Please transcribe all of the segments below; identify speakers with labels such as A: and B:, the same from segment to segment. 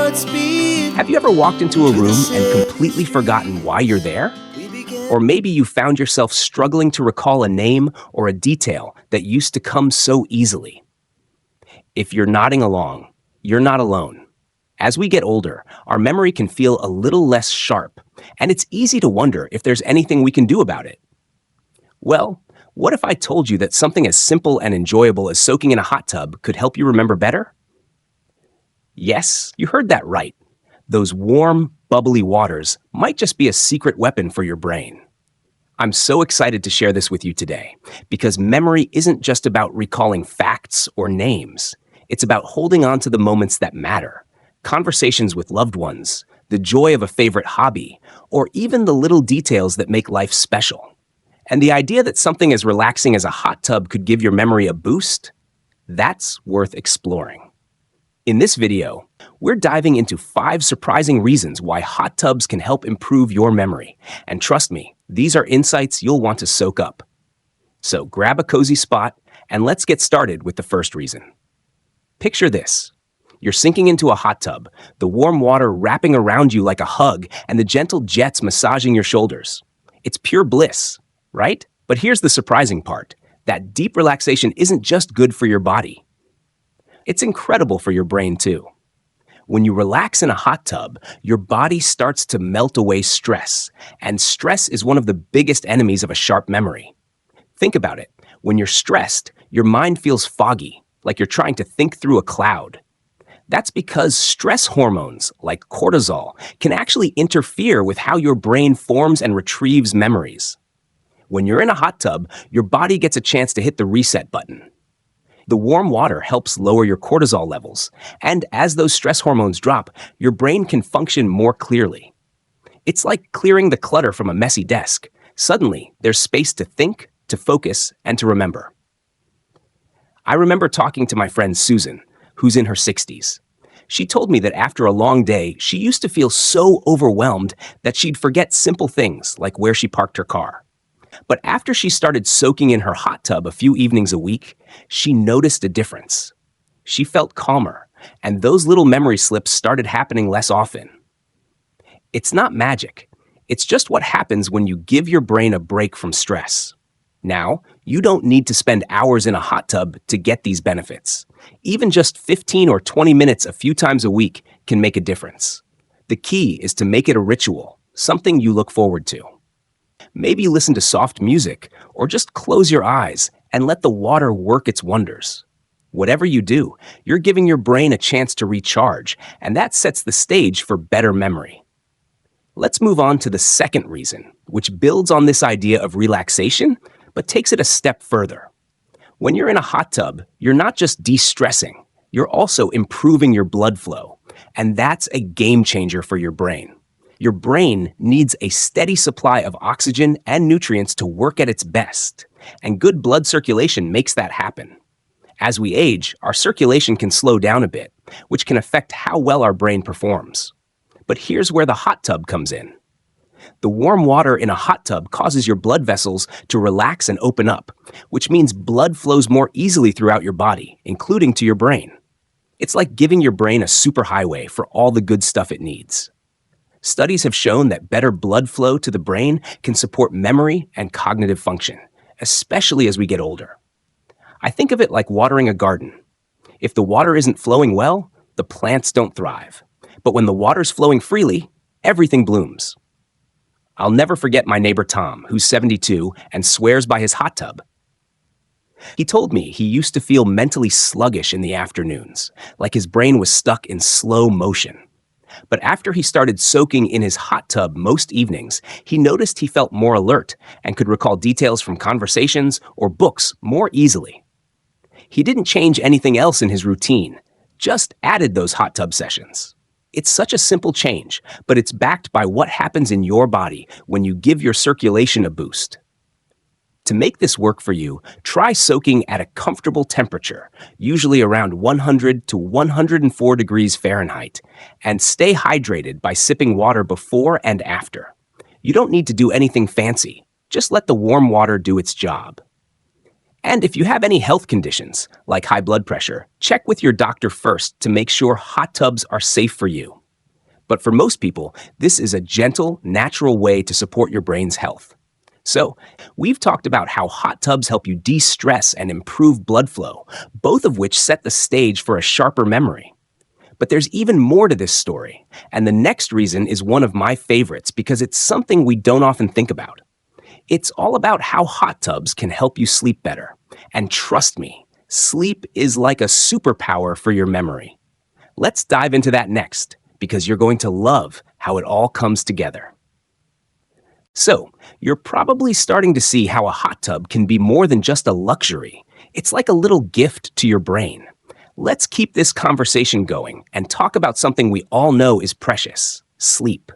A: Godspeed.
B: Have you ever walked into a room and completely forgotten why you're there? Or maybe you found yourself struggling to recall a name or a detail that used to come so easily. If you're nodding along, you're not alone. As we get older, our memory can feel a little less sharp, and it's easy to wonder if there's anything we can do about it. Well, what if I told you that something as simple and enjoyable as soaking in a hot tub could help you remember better? Yes, you heard that right. Those warm, bubbly waters might just be a secret weapon for your brain. I'm so excited to share this with you today, because memory isn't just about recalling facts or names. It's about holding on to the moments that matter, conversations with loved ones, the joy of a favorite hobby, or even the little details that make life special. And the idea that something as relaxing as a hot tub could give your memory a boost, that's worth exploring. In this video, we're diving into 5 surprising reasons why hot tubs can help improve your memory. And trust me, these are insights you'll want to soak up. So grab a cozy spot and let's get started with the first reason. Picture this. You're sinking into a hot tub, the warm water wrapping around you like a hug and the gentle jets massaging your shoulders. It's pure bliss, right? But here's the surprising part. That deep relaxation isn't just good for your body. It's incredible for your brain too. When you relax in a hot tub, your body starts to melt away stress, and stress is one of the biggest enemies of a sharp memory. Think about it. When you're stressed, your mind feels foggy, like you're trying to think through a cloud. That's because stress hormones, like cortisol, can actually interfere with how your brain forms and retrieves memories. When you're in a hot tub, your body gets a chance to hit the reset button. The warm water helps lower your cortisol levels, and as those stress hormones drop, your brain can function more clearly. It's like clearing the clutter from a messy desk. Suddenly, there's space to think, to focus, and to remember. I remember talking to my friend Susan, who's in her 60s. She told me that after a long day, she used to feel so overwhelmed that she'd forget simple things like where she parked her car. But after she started soaking in her hot tub a few evenings a week, she noticed a difference. She felt calmer, and those little memory slips started happening less often. It's not magic. It's just what happens when you give your brain a break from stress. Now, you don't need to spend hours in a hot tub to get these benefits. Even just 15 or 20 minutes a few times a week can make a difference. The key is to make it a ritual, something you look forward to. Maybe listen to soft music, or just close your eyes and let the water work its wonders. Whatever you do, you're giving your brain a chance to recharge, and that sets the stage for better memory. Let's move on to the second reason, which builds on this idea of relaxation, but takes it a step further. When you're in a hot tub, you're not just de-stressing, you're also improving your blood flow, and that's a game changer for your brain. Your brain needs a steady supply of oxygen and nutrients to work at its best, and good blood circulation makes that happen. As we age, our circulation can slow down a bit, which can affect how well our brain performs. But here's where the hot tub comes in. The warm water in a hot tub causes your blood vessels to relax and open up, which means blood flows more easily throughout your body, including to your brain. It's like giving your brain a superhighway for all the good stuff it needs. Studies have shown that better blood flow to the brain can support memory and cognitive function, especially as we get older. I think of it like watering a garden. If the water isn't flowing well, the plants don't thrive. But when the water's flowing freely, everything blooms. I'll never forget my neighbor Tom, who's 72 and swears by his hot tub. He told me he used to feel mentally sluggish in the afternoons, like his brain was stuck in slow motion. But after he started soaking in his hot tub most evenings, he noticed he felt more alert and could recall details from conversations or books more easily. He didn't change anything else in his routine, just added those hot tub sessions. It's such a simple change, but it's backed by what happens in your body when you give your circulation a boost. To make this work for you, try soaking at a comfortable temperature, usually around 100 to 104 degrees Fahrenheit, and stay hydrated by sipping water before and after. You don't need to do anything fancy, just let the warm water do its job. And if you have any health conditions, like high blood pressure, check with your doctor first to make sure hot tubs are safe for you. But for most people, this is a gentle, natural way to support your brain's health. So, we've talked about how hot tubs help you de-stress and improve blood flow, both of which set the stage for a sharper memory. But there's even more to this story, and the next reason is one of my favorites because it's something we don't often think about. It's all about how hot tubs can help you sleep better. And trust me, sleep is like a superpower for your memory. Let's dive into that next, because you're going to love how it all comes together. So, you're probably starting to see how a hot tub can be more than just a luxury. It's like a little gift to your brain. Let's keep this conversation going and talk about something we all know is precious: sleep.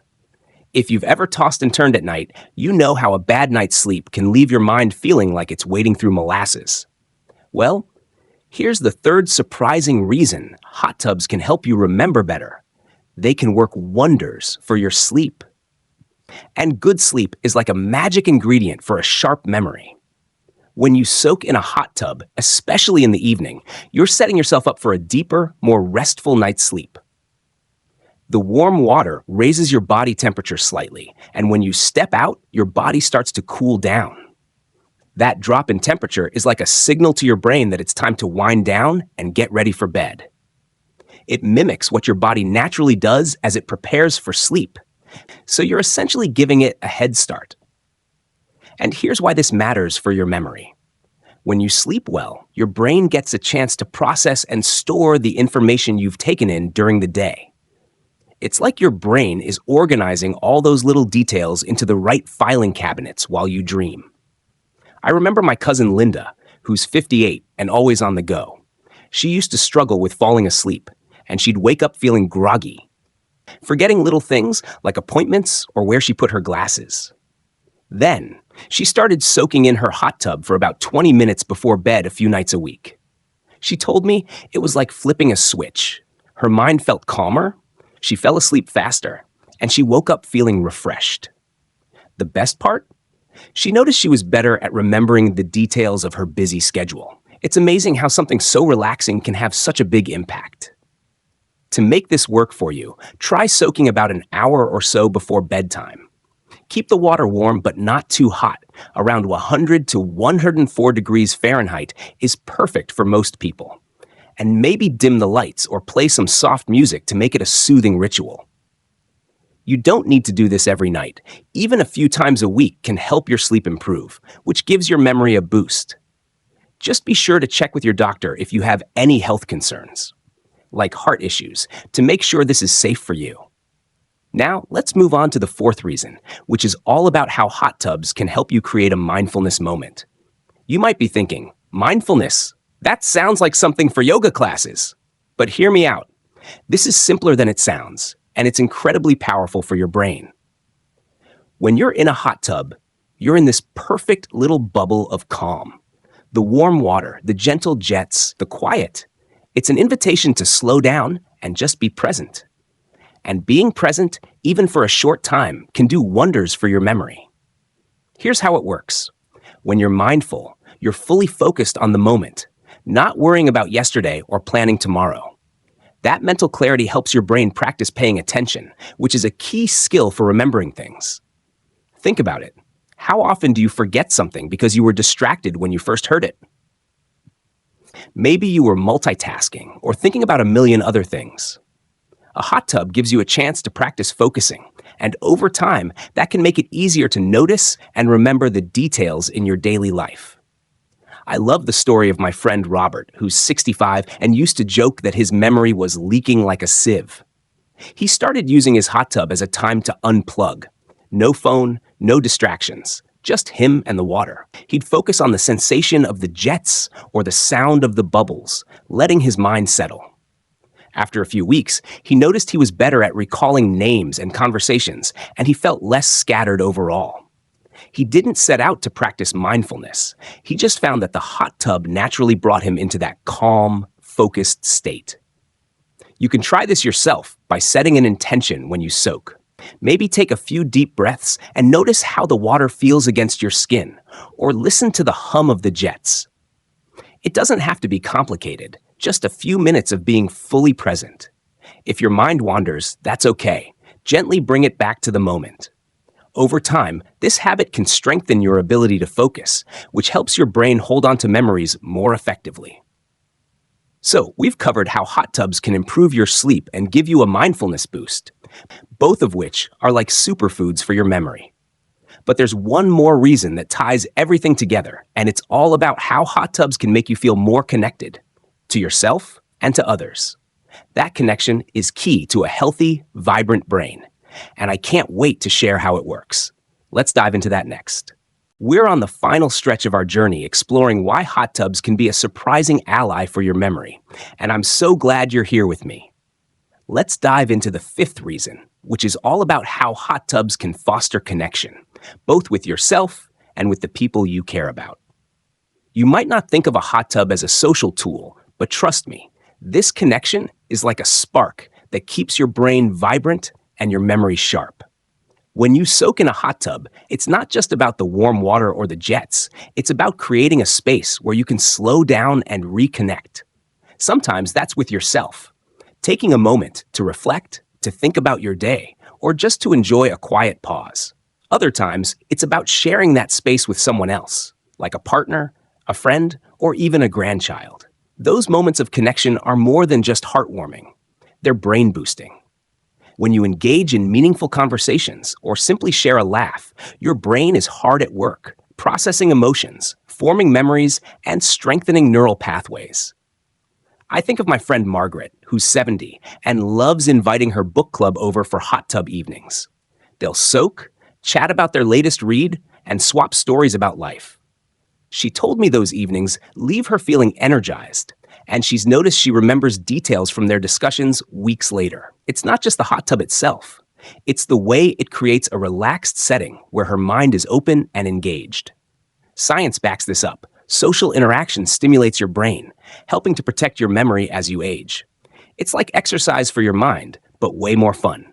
B: If you've ever tossed and turned at night, you know how a bad night's sleep can leave your mind feeling like it's wading through molasses. Well, here's the third surprising reason hot tubs can help you remember better. They can work wonders for your sleep. And good sleep is like a magic ingredient for a sharp memory. When you soak in a hot tub, especially in the evening, you're setting yourself up for a deeper, more restful night's sleep. The warm water raises your body temperature slightly, and when you step out, your body starts to cool down. That drop in temperature is like a signal to your brain that it's time to wind down and get ready for bed. It mimics what your body naturally does as it prepares for sleep, so you're essentially giving it a head start. And here's why this matters for your memory. When you sleep well, your brain gets a chance to process and store the information you've taken in during the day. It's like your brain is organizing all those little details into the right filing cabinets while you dream. I remember my cousin Linda, who's 58 and always on the go. She used to struggle with falling asleep, and she'd wake up feeling groggy, forgetting little things like appointments or where she put her glasses. Then, she started soaking in her hot tub for about 20 minutes before bed a few nights a week. She told me it was like flipping a switch. Her mind felt calmer, she fell asleep faster, and she woke up feeling refreshed. The best part? She noticed she was better at remembering the details of her busy schedule. It's amazing how something so relaxing can have such a big impact. To make this work for you, try soaking about an hour or so before bedtime. Keep the water warm but not too hot. Around 100 to 104 degrees Fahrenheit is perfect for most people. And maybe dim the lights or play some soft music to make it a soothing ritual. You don't need to do this every night. Even a few times a week can help your sleep improve, which gives your memory a boost. Just be sure to check with your doctor if you have any health concerns, like heart issues, to make sure this is safe for you. Now, let's move on to the fourth reason, which is all about how hot tubs can help you create a mindfulness moment. You might be thinking, mindfulness? That sounds like something for yoga classes. But hear me out. This is simpler than it sounds, and it's incredibly powerful for your brain. When you're in a hot tub, you're in this perfect little bubble of calm. The warm water, the gentle jets, the quiet. It's an invitation to slow down and just be present. And being present, even for a short time, can do wonders for your memory. Here's how it works. When you're mindful, you're fully focused on the moment, not worrying about yesterday or planning tomorrow. That mental clarity helps your brain practice paying attention, which is a key skill for remembering things. Think about it. How often do you forget something because you were distracted when you first heard it? Maybe you were multitasking or thinking about a million other things. A hot tub gives you a chance to practice focusing, and over time, that can make it easier to notice and remember the details in your daily life. I love the story of my friend Robert, who's 65 and used to joke that his memory was leaking like a sieve. He started using his hot tub as a time to unplug. No phone, no distractions, just him and the water. He'd focus on the sensation of the jets or the sound of the bubbles, letting his mind settle. After a few weeks, he noticed he was better at recalling names and conversations, and he felt less scattered overall. He didn't set out to practice mindfulness. He just found that the hot tub naturally brought him into that calm, focused state. You can try this yourself by setting an intention when you soak. Maybe take a few deep breaths and notice how the water feels against your skin, or listen to the hum of the jets. It doesn't have to be complicated. Just a few minutes of being fully present. If your mind wanders, that's okay. Gently bring it back to the moment. Over time, this habit can strengthen your ability to focus, which helps your brain hold on to memories more effectively. So, we've covered how hot tubs can improve your sleep and give you a mindfulness boost, both of which are like superfoods for your memory. But there's one more reason that ties everything together, and it's all about how hot tubs can make you feel more connected to yourself and to others. That connection is key to a healthy, vibrant brain, and I can't wait to share how it works. Let's dive into that next. We're on the final stretch of our journey exploring why hot tubs can be a surprising ally for your memory, and I'm so glad you're here with me. Let's dive into the fifth reason, which is all about how hot tubs can foster connection, both with yourself and with the people you care about. You might not think of a hot tub as a social tool, but trust me, this connection is like a spark that keeps your brain vibrant and your memory sharp. When you soak in a hot tub, it's not just about the warm water or the jets. It's about creating a space where you can slow down and reconnect. Sometimes that's with yourself, taking a moment to reflect, to think about your day, or just to enjoy a quiet pause. Other times, it's about sharing that space with someone else, like a partner, a friend, or even a grandchild. Those moments of connection are more than just heartwarming. They're brain-boosting. When you engage in meaningful conversations or simply share a laugh, your brain is hard at work, processing emotions, forming memories, and strengthening neural pathways. I think of my friend Margaret, who's 70 and loves inviting her book club over for hot tub evenings. They'll soak, chat about their latest read, and swap stories about life. She told me those evenings leave her feeling energized, and she's noticed she remembers details from their discussions weeks later. It's not just the hot tub itself. It's the way it creates a relaxed setting where her mind is open and engaged. Science backs this up. Social interaction stimulates your brain, helping to protect your memory as you age. It's like exercise for your mind, but way more fun.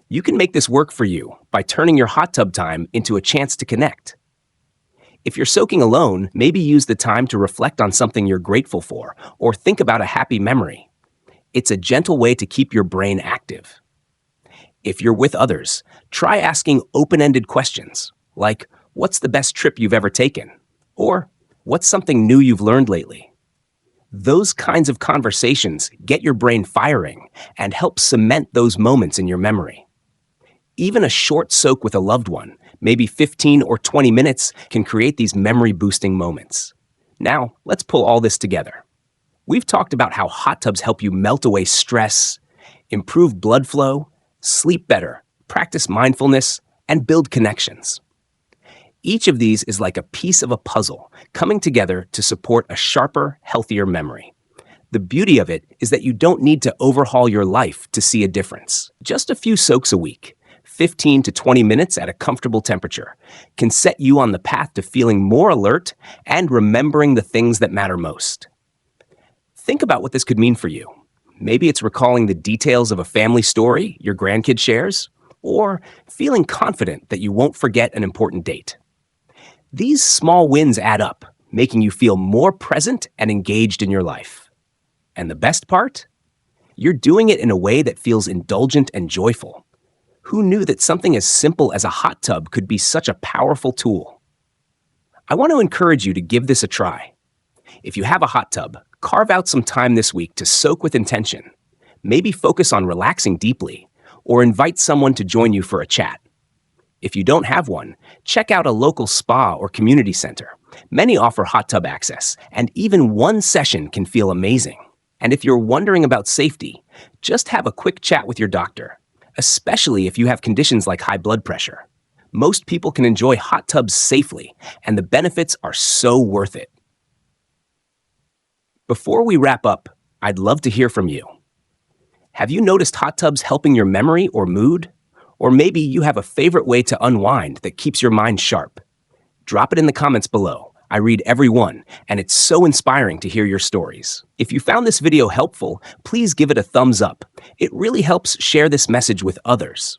B: You can make this work for you by turning your hot tub time into a chance to connect. If you're soaking alone, maybe use the time to reflect on something you're grateful for or think about a happy memory. It's a gentle way to keep your brain active. If you're with others, try asking open-ended questions like, what's the best trip you've ever taken? Or, what's something new you've learned lately? Those kinds of conversations get your brain firing and help cement those moments in your memory. Even a short soak with a loved one, maybe 15 or 20 minutes, can create these memory-boosting moments. Now, let's pull all this together. We've talked about how hot tubs help you melt away stress, improve blood flow, sleep better, practice mindfulness, and build connections. Each of these is like a piece of a puzzle coming together to support a sharper, healthier memory. The beauty of it is that you don't need to overhaul your life to see a difference. Just a few soaks a week, 15 to 20 minutes at a comfortable temperature, can set you on the path to feeling more alert and remembering the things that matter most. Think about what this could mean for you. Maybe it's recalling the details of a family story your grandkid shares, or feeling confident that you won't forget an important date. These small wins add up, making you feel more present and engaged in your life. And the best part? You're doing it in a way that feels indulgent and joyful. Who knew that something as simple as a hot tub could be such a powerful tool? I want to encourage you to give this a try. If you have a hot tub, carve out some time this week to soak with intention. Maybe focus on relaxing deeply, or invite someone to join you for a chat. If you don't have one, check out a local spa or community center. Many offer hot tub access, and even one session can feel amazing. And if you're wondering about safety, just have a quick chat with your doctor, especially if you have conditions like high blood pressure. Most people can enjoy hot tubs safely, and the benefits are so worth it. Before we wrap up, I'd love to hear from you. Have you noticed hot tubs helping your memory or mood? Or maybe you have a favorite way to unwind that keeps your mind sharp. Drop it in the comments below. I read every one, and it's so inspiring to hear your stories. If you found this video helpful, please give it a thumbs up. It really helps share this message with others.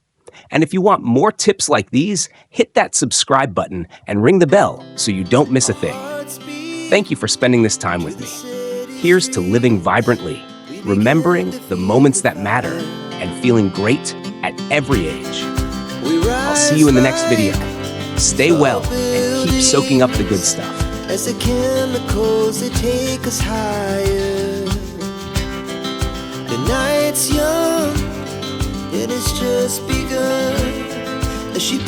B: And if you want more tips like these, hit that subscribe button and ring the bell so you don't miss a thing. Thank you for spending this time with me. Here's to living vibrantly, remembering the moments that matter, and feeling great at every age. I'll see you in the next video. Stay well and keep soaking up the good stuff.
A: As the chemicals, they take us higher. The night's young, it has just begun. As she